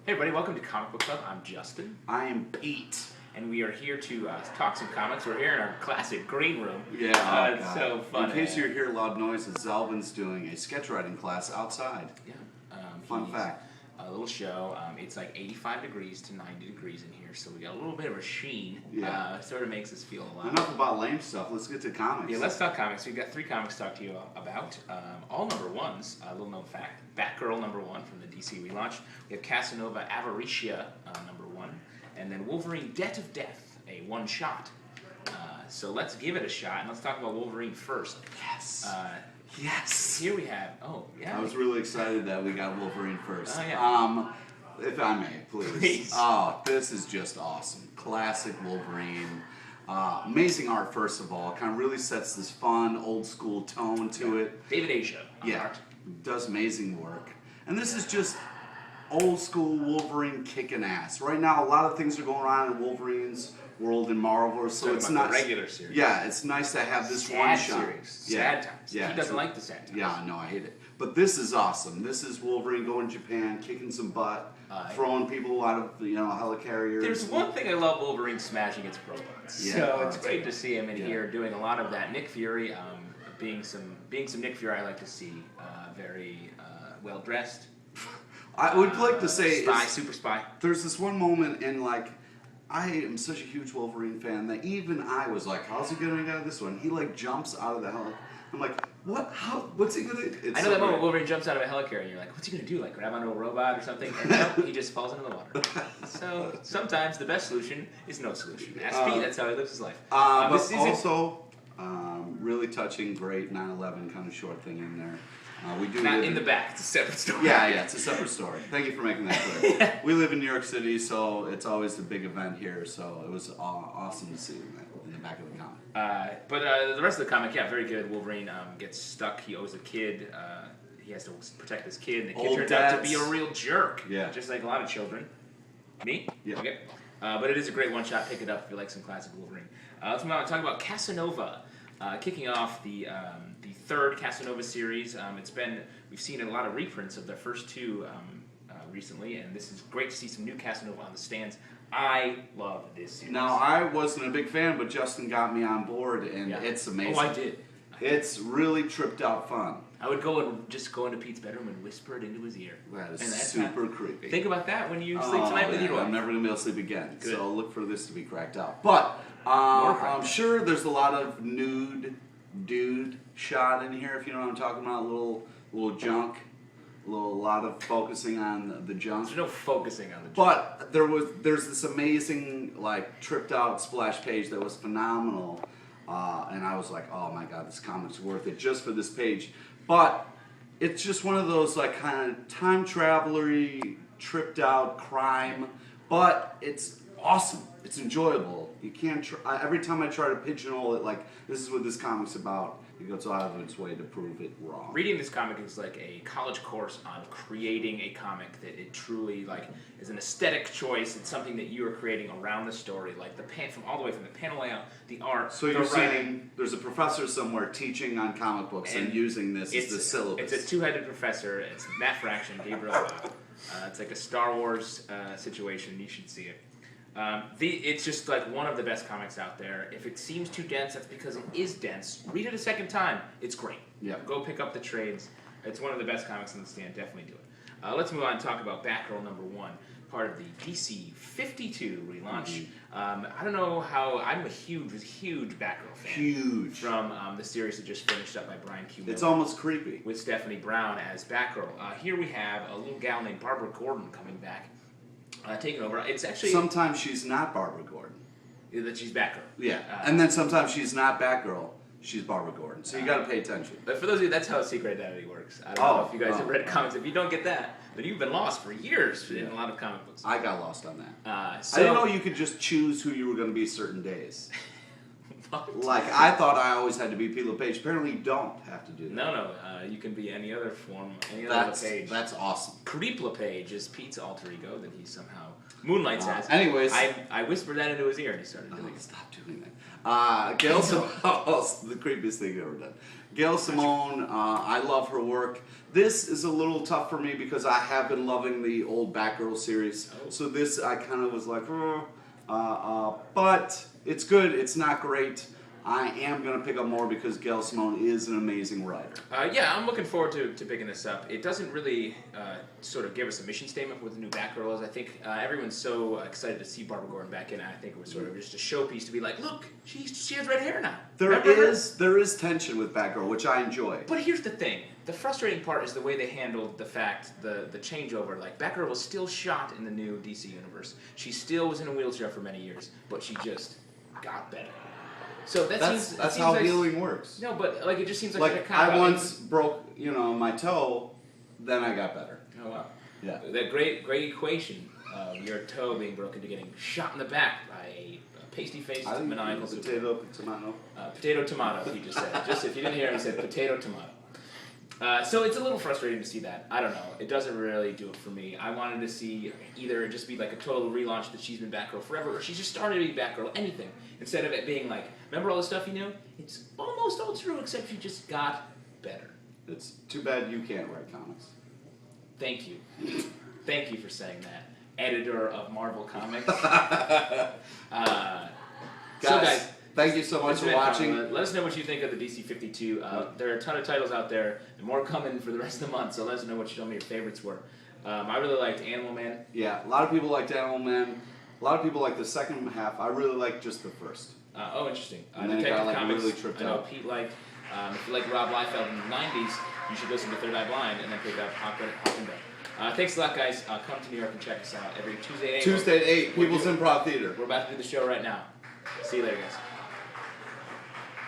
Hey everybody, welcome to Comic Book Club. I'm Justin. I am Pete. And we are here to talk some comics. We're here in our classic green room. Yeah, it's so fun. In case you hear loud noises, Zalvin's doing a sketch writing class outside. Yeah. Fun fact. A little show. It's like 85 degrees to 90 degrees in here, so we got a little bit of a sheen. Yeah. Sort of makes us feel alive. Enough about lame stuff. Let's get to comics. Yeah, let's talk comics. We've got 3 comics to talk to you about. All number ones. A little known fact. Batgirl number 1 from the DC relaunch. We have Casanova Avaricia number 1. And then Wolverine Debt of Death, a one-shot. So let's give it a shot, and let's talk about Wolverine first. Yes. Yes. Here we have, I was really excited that we got Wolverine first. Oh, yeah. If I may, please. Oh, this is just awesome. Classic Wolverine. Amazing art, first of all. Kind of really sets this fun, old-school tone to it. David Asia on art. Does amazing work. And this is just old-school Wolverine kicking ass. Right now, a lot of things are going on in Wolverine's world in Marvel, so it's not the regular series. Yeah, it's nice to have this one shot. Series. Sad times. Yeah, he doesn't like the sad times. Yeah, no, I hate it. But this is awesome. This is Wolverine going to Japan, kicking some butt, throwing people out of helicarriers. There's one thing I love: Wolverine smashing its robots. Yeah, so it's great to see him in here doing a lot of that. Nick Fury, being some Nick Fury, I like to see very well dressed. I would like to say super spy. There's this one moment in I am such a huge Wolverine fan that even I was like, how's he gonna get out of this one? He jumps out of the hell. I'm like, what? How? What's he gonna do? I know that moment Wolverine jumps out of a helicarrier and you're like, what's he gonna do? Like grab onto a robot or something? And no, he just falls into the water. So sometimes the best solution is no solution. Ask Pete, that's how he lives his life. But also, really touching, great 9/11 kind of short thing in there. We do Not in the back. It's a separate story. Yeah, it's a separate story. Thank you for making that clear. We live in New York City, so it's always a big event here. So it was awesome to see in the back of the comic. But the rest of the comic, very good. Wolverine gets stuck. He owes a kid. He has to protect this kid, and the kid turns out to be a real jerk. Yeah. Just like a lot of children. Me? Yeah. Okay. But it is a great one-shot. Pick it up if you like some classic Wolverine. Let's move on and talk about Casanova. Kicking off the third Casanova series. We've seen a lot of reprints of the first 2 recently, and this is great to see some new Casanova on the stands. I love this series. Now, I wasn't a big fan, but Justin got me on board, and it's amazing. Oh, I did. It's really tripped out fun. I would go into Pete's bedroom and whisper it into his ear. That is super creepy. Think about that when you sleep tonight with your wife. I'm never going to be able to sleep again, Good. so look for this to be cracked out. But I'm sure there's a lot of nude dude shot in here, if you know what I'm talking about. A little junk. A lot of focusing on the junk. There's no focusing on the junk. But there's this amazing tripped out splash page that was phenomenal. And I was like, oh my god, this comic's worth it just for this page. But it's just one of those kind of time traveler-y, tripped out crime. But it's awesome. It's enjoyable. You can't. Every time I try to pigeonhole it, this is what this comic's about, it goes out of its way to prove it wrong. Reading this comic is like a college course on creating a comic that it truly is an aesthetic choice. It's something that you are creating around the story, from all the way from the panel layout, the art. So you're saying there's a professor somewhere teaching on comic books and using this as the syllabus. It's a 2-headed professor. It's Matt Fraction, Gabriel. It's like a Star Wars situation. You should see it. It's just one of the best comics out there. If it seems too dense, that's because it is dense. Read it a second time. It's great. Yeah. Go pick up the trades. It's one of the best comics on the stand. Definitely do it. Let's move on and talk about Batgirl number 1, part of the DC 52 relaunch. I don't know how. I'm a huge Batgirl fan. Huge. From the series that just finished up by Brian Q. Miller. It's almost creepy. With Stephanie Brown as Batgirl. Here we have a little gal named Barbara Gordon coming back. Taking over. It's actually sometimes she's not Barbara Gordon. That she's Batgirl. Yeah, and then sometimes she's not Batgirl. She's Barbara Gordon. So you got to pay attention. But for those of you, that's how Secret Identity works. I don't know if you guys have read comics. If you don't get that, then you've been lost for years in a lot of comic books. I got lost on that. I didn't know you could just choose who you were going to be certain days. I thought I always had to be Pete LePage. Apparently you don't have to do that. No. You can be any other form, any other LePage. That's awesome. Creep LePage is Pete's alter ego that he somehow moonlights as. Anyways. I whispered that into his ear and he started doing it. Stop doing that. Gail Simone, the creepiest thing you've ever done. Gail Simone, I love her work. This is a little tough for me because I have been loving the old Batgirl series. Oh. So this I kind of was like, but it's good. It's not great. I am going to pick up more because Gail Simone is an amazing writer. Yeah, I'm looking forward to picking this up. It doesn't really sort of give us a mission statement with the new Batgirl is. I think everyone's so excited to see Barbara Gordon back in. I think it was sort of just a showpiece to be like, look, she has red hair now. There is tension with Batgirl, which I enjoy. But here's the thing. The frustrating part is the way they handled the changeover. Like, Batgirl was still shot in the new DC universe. She still was in a wheelchair for many years, but she just got better. So that's how healing works. No, but like it just seems like I once broke, my toe, then I got better. Oh wow! Yeah. That great equation of your toe being broken to getting shot in the back by a pasty-faced maniacal potato tomato. Potato tomato. He just said. Just if you didn't hear him, he said potato tomato. So it's a little frustrating to see that. I don't know. It doesn't really do it for me. I wanted to see either it just be like a total relaunch that she's been Batgirl forever, or she's just starting to be Batgirl, anything. Instead of it being like, remember all the stuff you knew? It's almost all true, except she just got better. It's too bad you can't write comics. Thank you. Thank you for saying that. Editor of Marvel Comics. Guys, thank you so much for watching. Let us know what you think of the DC 52. There are a ton of titles out there, and more coming for the rest of the month, so let us know what your favorites were. I really liked Animal Man. Yeah, a lot of people liked Animal Man. A lot of people like the second half. I really like just the first. Interesting. And then it got really tripped I know out. Pete liked. If you like Rob Liefeld in the 90s, you should listen to Third Eye Blind and then pick up Hawk and Dove. Thanks a lot, guys. Come to New York and check us out every Tuesday at 8. Tuesday at 8, People's Improv Theater. We're about to do the show right now. See you later, guys.